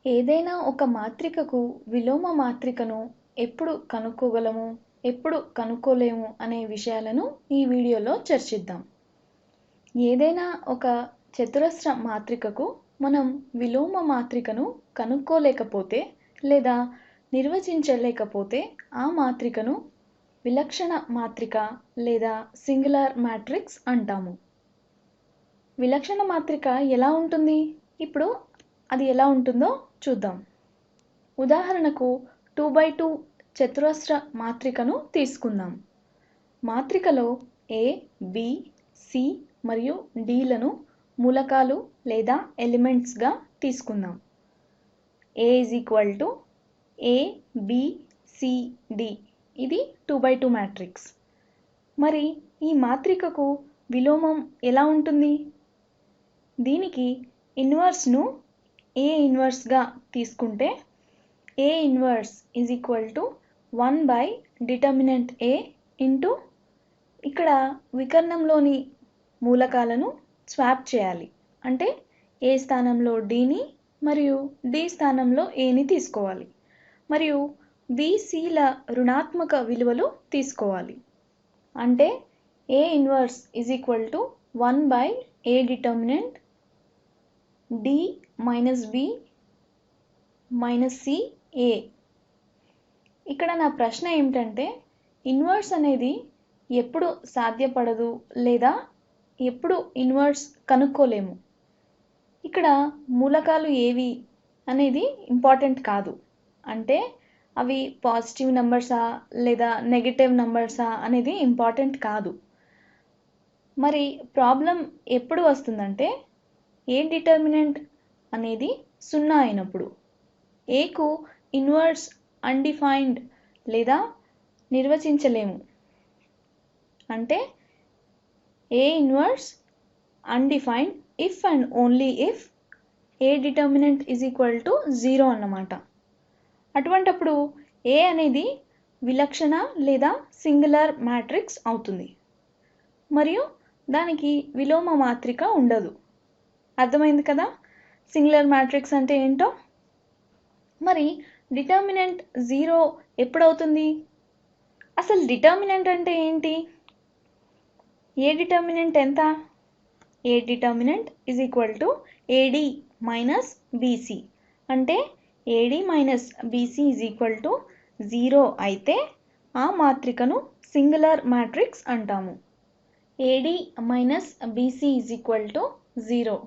ఏదైనా ఒక మాత్రికకు విలోమ మాత్రికను ఎప్పుడు కనుక్కోగలము, ఎప్పుడు కనుక్కోలేము అనే విషయాలను ఈ వీడియోలో చర్చిద్దాం. ఏదైనా ఒక చతురస్ర మాత్రికకు మనం విలోమ మాత్రికను కనుక్కోలేకపోతే లేదా నిర్వచించలేకపోతే ఆ మాత్రికను విలక్షణ మాత్రిక లేదా సింగులర్ మ్యాట్రిక్స్ అంటాము. విలక్షణ మాత్రిక ఎలా ఉంటుంది? ఇప్పుడు అది ఎలా ఉంటుందో చూద్దాం. ఉదాహరణకు 2x2 చతురస్ర మాత్రికను తీసుకుందాం. మాత్రికలో A, B, C మరియు Dలను మూలకాలు లేదా ఎలిమెంట్స్గా తీసుకుందాం. A A, B, C, D ఇది 2x2 మ్యాట్రిక్స్. మరి ఈ మాత్రికకు విలోమం ఎలా ఉంటుంది? దీనికి ఇన్వర్స్ను A ఇన్వర్స్గా తీసుకుంటే A inverse is equal to 1 by determinant A into ఇక్కడ వికర్ణంలోని మూలకాలను స్వాప్ చేయాలి. అంటే A స్థానంలో Dని మరియు D స్థానంలో Aని తీసుకోవాలి మరియు B, Cల ఋణాత్మక విలువలు తీసుకోవాలి. అంటే A inverse is equal to 1 by A determinant D minus B minus C A. ఇక్కడ నా ప్రశ్న ఏమిటంటే ఇన్వర్స్ అనేది ఎప్పుడు సాధ్యపడదు లేదా ఎప్పుడు ఇన్వర్స్ కనుక్కోలేము. ఇక్కడ మూలకాలు ఏవి అనేది ఇంపార్టెంట్ కాదు. అంటే అవి పాజిటివ్ నెంబర్సా లేదా నెగటివ్ నెంబర్సా అనేది ఇంపార్టెంట్ కాదు. మరి ప్రాబ్లం ఎప్పుడు వస్తుందంటే ఏ డిటర్మినెంట్ అనేది 0 అయినప్పుడు, ఏకు ఇన్వర్స్ అన్డిఫైన్డ్ లేదా నిర్వచించలేము. అంటే ఏ inverse undefined if and only if A determinant is equal to 0 అన్నమాట. అటువంటప్పుడు ఏ అనేది విలక్షణ లేదా సింగులర్ మ్యాట్రిక్స్ అవుతుంది మరియు దానికి విలోమ మాత్రిక ఉండదు. అర్థమైంది కదా సింగులర్ మ్యాట్రిక్స్ అంటే ఏంటో? మరి డిటర్మినెంట్ 0 ఎప్పుడవుతుంది? అసలు డిటర్మినెంట్ అంటే ఏంటి? ఏ డిటర్మినెంట్ ఎంత? A determinant is equal to AD minus BC. అంటే AD minus BC is equal to 0 అయితే ఆ మాత్రికను సింగులర్ మ్యాట్రిక్స్ అంటాము. AD minus BC is equal to 0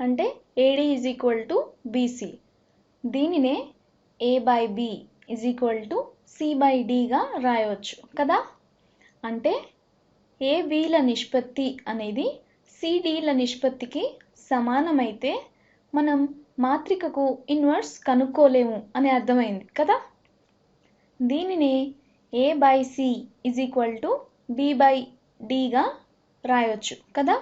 అంటే AD is equal to BC. దీనినే A by B is equal to C by Dగా రాయవచ్చు కదా. అంటే ABల నిష్పత్తి అనేది CDల నిష్పత్తికి సమానమైతే మనం మాత్రికకు ఇన్వర్స్ కనుక్కోలేము అని అర్థమైంది కదా. దీనినే A by C is equal to B by Dగా రాయవచ్చు కదా.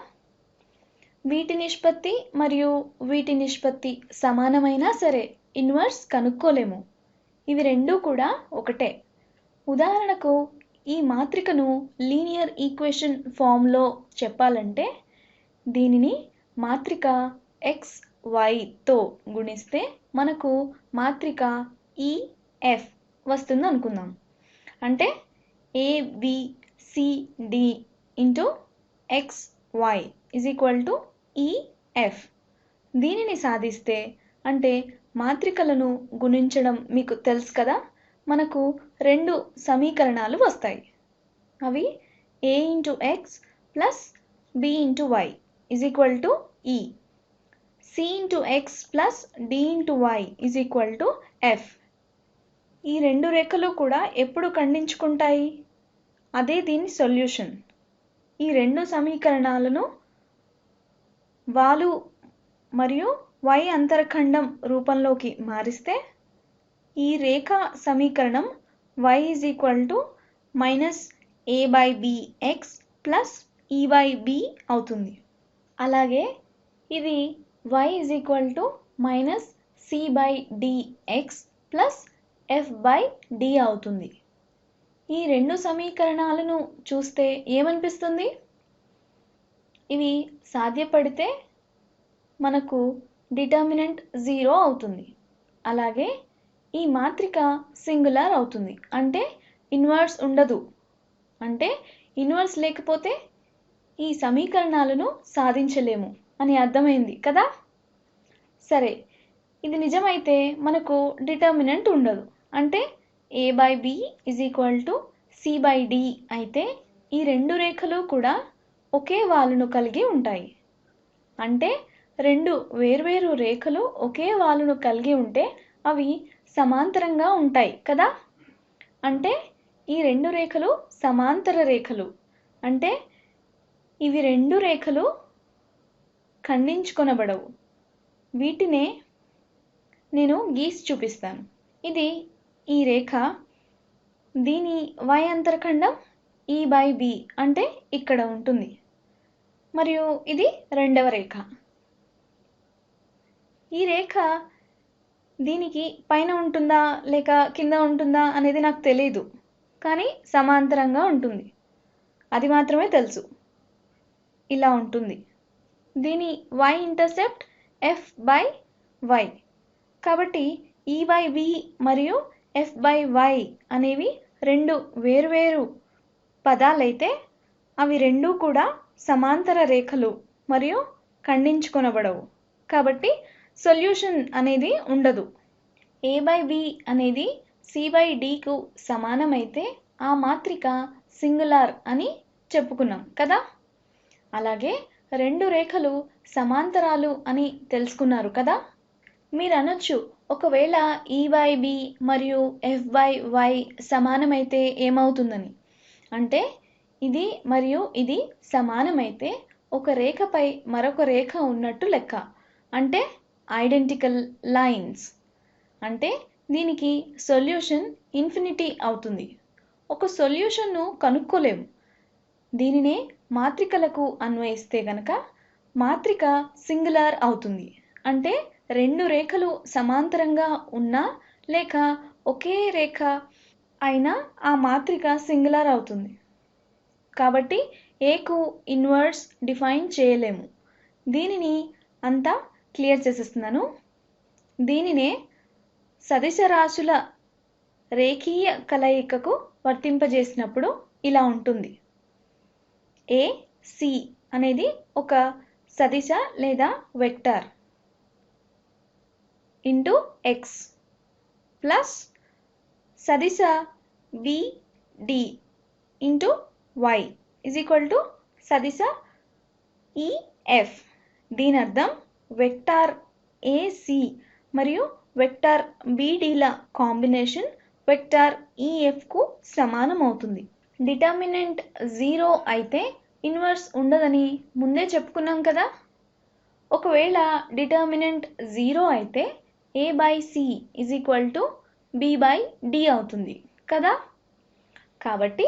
వీటి నిష్పత్తి మరియు వీటి నిష్పత్తి సమానమైనా సరే ఇన్వర్స్ కనుక్కోలేము. ఇవి రెండూ కూడా ఒకటే. ఉదాహరణకు ఈ మాత్రికను లీనియర్ ఈక్వేషన్ ఫామ్లో చెప్పాలంటే దీనిని మాత్రిక XYతో గుణిస్తే మనకు మాత్రిక EF వస్తుంది అనుకుందాం. అంటే ABCD into XY is equal to EF. దీనిని సాధిస్తే అంటే మాత్రికలను గుణించడం మీకు తెలుసు కదా, మనకు రెండు సమీకరణాలు వస్తాయి. అవి A into X plus B into Y is equal to E, C into X plus D into Y is equal to F. ఈ రెండు రేఖలు కూడా ఎప్పుడు ఖండించుకుంటాయి? అదే దీని సొల్యూషన్. ఈ రెండు సమీకరణాలను వాలు మరియు Y అంతరఖండం రూపంలోకి మారిస్తే ఈ రేఖ సమీకరణం Y is equal to minus A by BX plus E by B అవుతుంది. అలాగే ఇది Y is equal to minus C by DX plus F by D అవుతుంది. ఈ రెండు సమీకరణాలను చూస్తే ఏమనిపిస్తుంది? ఇవి సాధ్యపడితే మనకు డిటర్మినెంట్ 0 అవుతుంది. అలాగే ఈ మాత్రిక సింగులర్ అవుతుంది, అంటే ఇన్వర్స్ ఉండదు. అంటే ఇన్వర్స్ లేకపోతే ఈ సమీకరణాలను సాధించలేము అని అర్థమైంది కదా. సరే, ఇది నిజమైతే మనకు డిటర్మినెంట్ ఉండదు. అంటే a/b = c/d అయితే ఈ రెండు రేఖలు కూడా ఒకే వాలును కలిగి ఉంటాయి. అంటే రెండు వేర్వేరు రేఖలు ఒకే వాలును కలిగి ఉంటే అవి సమాంతరంగా ఉంటాయి కదా. అంటే ఈ రెండు రేఖలు సమాంతర రేఖలు. అంటే ఇవి రెండు రేఖలు ఖండించుకొనబడవు. వీటినే నేను గీసి చూపిస్తాను. ఇది ఈ రేఖ, దీని y అంతరఖండం e/b అంటే ఇక్కడ ఉంటుంది. మరియు ఇది రెండవ రేఖ. ఈ రేఖ దీనికి పైన ఉంటుందా లేక కింద ఉంటుందా అనేది నాకు తెలియదు, కానీ సమాంతరంగా ఉంటుంది, అది మాత్రమే తెలుసు. ఇలా ఉంటుంది. దీని y ఇంటర్సెప్ట్ f/y. కాబట్టి e/b మరియు f/y అనేవి రెండు వేర్వేరు పదాలైతే అవి రెండూ కూడా సమాంతర రేఖలు మరియు ఖండించుకొనబడవు. కాబట్టి సొల్యూషన్ అనేది ఉండదు. a/b అనేది c/dకు సమానమైతే ఆ మాత్రిక సింగులర్ అని చెప్పుకున్నాం కదా. అలాగే రెండు రేఖలు సమాంతరాలు అని తెలుసుకున్నారు కదా. మీరు అనొచ్చు, ఒకవేళ e/b మరియు f/y సమానమైతే ఏమవుతుందని. అంటే ఇది మరియు ఇది సమానమైతే ఒక రేఖపై మరొక రేఖ ఉన్నట్టు లెక్క. అంటే ఐడెంటికల్ లైన్స్. అంటే దీనికి సొల్యూషన్ ఇన్ఫినిటీ అవుతుంది. ఒక సొల్యూషన్ను కనుక్కోలేము. దీనినే మాత్రికలకు అన్వయిస్తే గనక మాత్రిక సింగులర్ అవుతుంది. అంటే రెండు రేఖలు సమాంతరంగా ఉన్నా లేక ఒకే రేఖ అయినా ఆ మాత్రిక సింగులర్ అవుతుంది. కాబట్టి ఏకు ఇన్వర్స్ డిఫైన్ చేయలేము. దీనిని అంతా క్లియర్ చేసేస్తున్నాను. దీనినే సదిశ రాశుల రేఖీయ కలయికకు వర్తింపజేసినప్పుడు ఇలా ఉంటుంది. AC అనేది ఒక సదిశ లేదా వెక్టర్ ఇంటూ x ప్లస్ సదిశ BD ఇంటూ y = సదిశ EF. దీని అర్థం వెక్టార్ AC మరియు వెక్టార్ BDల కాంబినేషన్ వెక్టార్ EFకు సమానం అవుతుంది. డిటర్మినెంట్ 0 అయితే ఇన్వర్స్ ఉండదని ముందే చెప్పుకున్నాం కదా. ఒకవేళ డిటర్మినెంట్ 0 అయితే a/c = b/d అవుతుంది కదా. కాబట్టి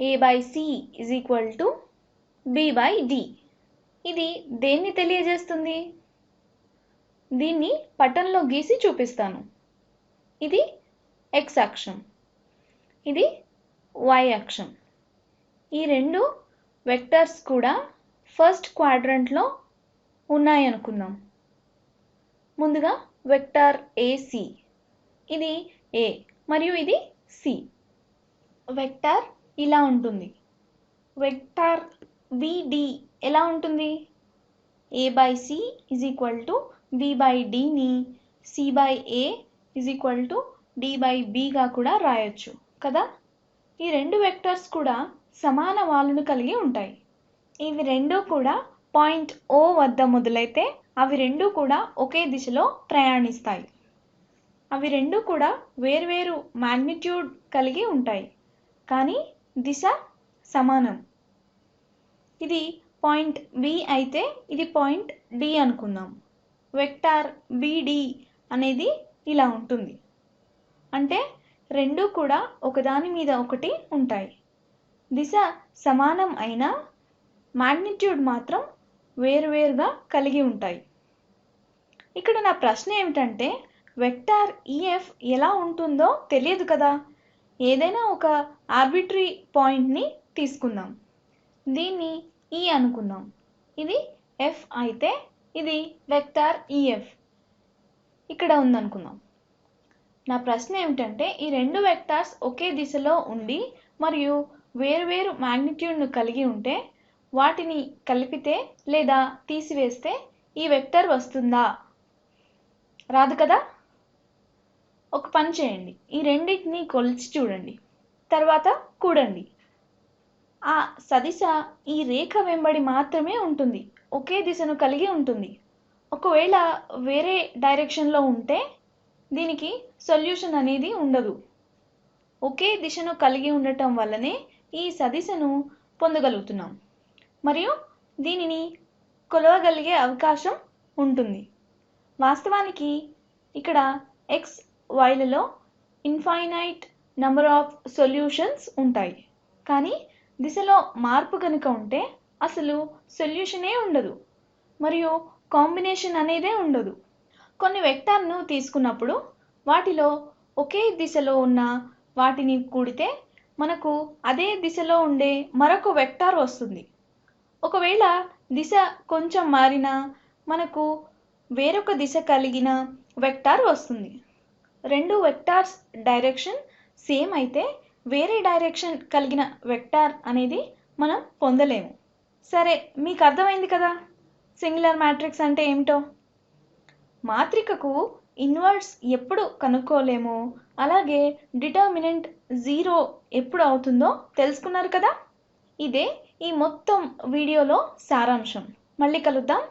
a/c = b/d. ఇది దేన్ని తెలియజేస్తుంది? దీన్ని పటంలో గీసి చూపిస్తాను. ఇది x అక్షం, ఇది y అక్షం. ఈ రెండు వెక్టర్స్ కూడా ఫస్ట్ క్వాడ్రంట్లో ఉన్నాయనుకుందాం. ముందుగా వెక్టార్ AC, ఇది A మరియు ఇది C. వెక్టార్ ఇలా ఉంటుంది. వెక్టార్ BD ఎలా ఉంటుంది? a/c = b/dని c/a = d/bగా కూడా రాయొచ్చు కదా. ఈ రెండు వెక్టర్స్ కూడా సమాన వాలును కలిగి ఉంటాయి. ఇవి రెండూ కూడా పాయింట్ O వద్ద మొదలైతే అవి రెండూ కూడా ఒకే దిశలో ప్రయాణిస్తాయి. అవి రెండూ కూడా వేర్వేరు మాగ్నిట్యూడ్ కలిగి ఉంటాయి, కానీ దిశ సమానం. ఇది పాయింట్ B అయితే ఇది పాయింట్ D అనుకుందాం. వెక్టార్ BD అనేది ఇలా ఉంటుంది. అంటే రెండూ కూడా ఒకదాని మీద ఒకటి ఉంటాయి. దిశ సమానం అయినా మాగ్నిట్యూడ్ మాత్రం వేరువేరుగా కలిగి ఉంటాయి. ఇక్కడ నా ప్రశ్న ఏమిటంటే, వెక్టార్ EF ఎలా ఉంటుందో తెలియదు కదా. ఏదైనా ఒక ఆర్బిటరీ పాయింట్ని తీసుకుందాం. దీన్ని E అనుకుందాం. ఇది F అయితే ఇది వెక్టార్ EF ఇక్కడ ఉందనుకుందాం. నా ప్రశ్న ఏమిటంటే ఈ రెండు వెక్టార్స్ ఒకే దిశలో ఉండి మరియు వేరువేరు మ్యాగ్నిట్యూడ్ను కలిగి ఉంటే వాటిని కలిపితే లేదా తీసివేస్తే ఈ వెక్టర్ వస్తుందా? రాదు కదా? ఒక పని చేయండి, ఈ రెండింటిని కొలిచి చూడండి, తర్వాత కూడండి. ఆ సదిశ ఈ రేఖ వెంబడి మాత్రమే ఉంటుంది, ఒకే దిశను కలిగి ఉంటుంది. ఒకవేళ వేరే డైరెక్షన్లో ఉంటే దీనికి సొల్యూషన్ అనేది ఉండదు. ఒకే దిశను కలిగి ఉండటం వల్లనే ఈ సదిశను పొందగలుగుతున్నాం మరియు దీనిని కొలవగలిగే అవకాశం ఉంటుంది. వాస్తవానికి ఇక్కడ x, yలలో ఇన్ఫైనైట్ నెంబర్ ఆఫ్ సొల్యూషన్స్ ఉంటాయి, కానీ దిశలో మార్పు కనుక ఉంటే అసలు సొల్యూషనే ఉండదు మరియు కాంబినేషన్ అనేదే ఉండదు. కొన్ని వెక్టార్ను తీసుకున్నప్పుడు వాటిలో ఒకే దిశలో ఉన్న వాటిని కూడితే మనకు అదే దిశలో ఉండే మరొక వెక్టార్ వస్తుంది. ఒకవేళ దిశ కొంచెం మారినా మనకు వేరొక దిశ కలిగిన వెక్టార్ వస్తుంది. రెండు వెక్టార్స్ డైరెక్షన్ సేమ్ అయితే వేరే డైరెక్షన్ కలిగిన వెక్టార్ అనేది మనం పొందలేము. సరే, మీకు అర్థమైంది కదా సింగులర్ మ్యాట్రిక్స్ అంటే ఏమిటో. మాత్రికకు ఇన్వర్స్ ఎప్పుడు కనుక్కోలేమో అలాగే డిటర్మినెంట్ 0 ఎప్పుడు అవుతుందో తెలుసుకున్నారు కదా. ఇదే ఈ మొత్తం వీడియోలో సారాంశం. మళ్ళీ కలుద్దాం.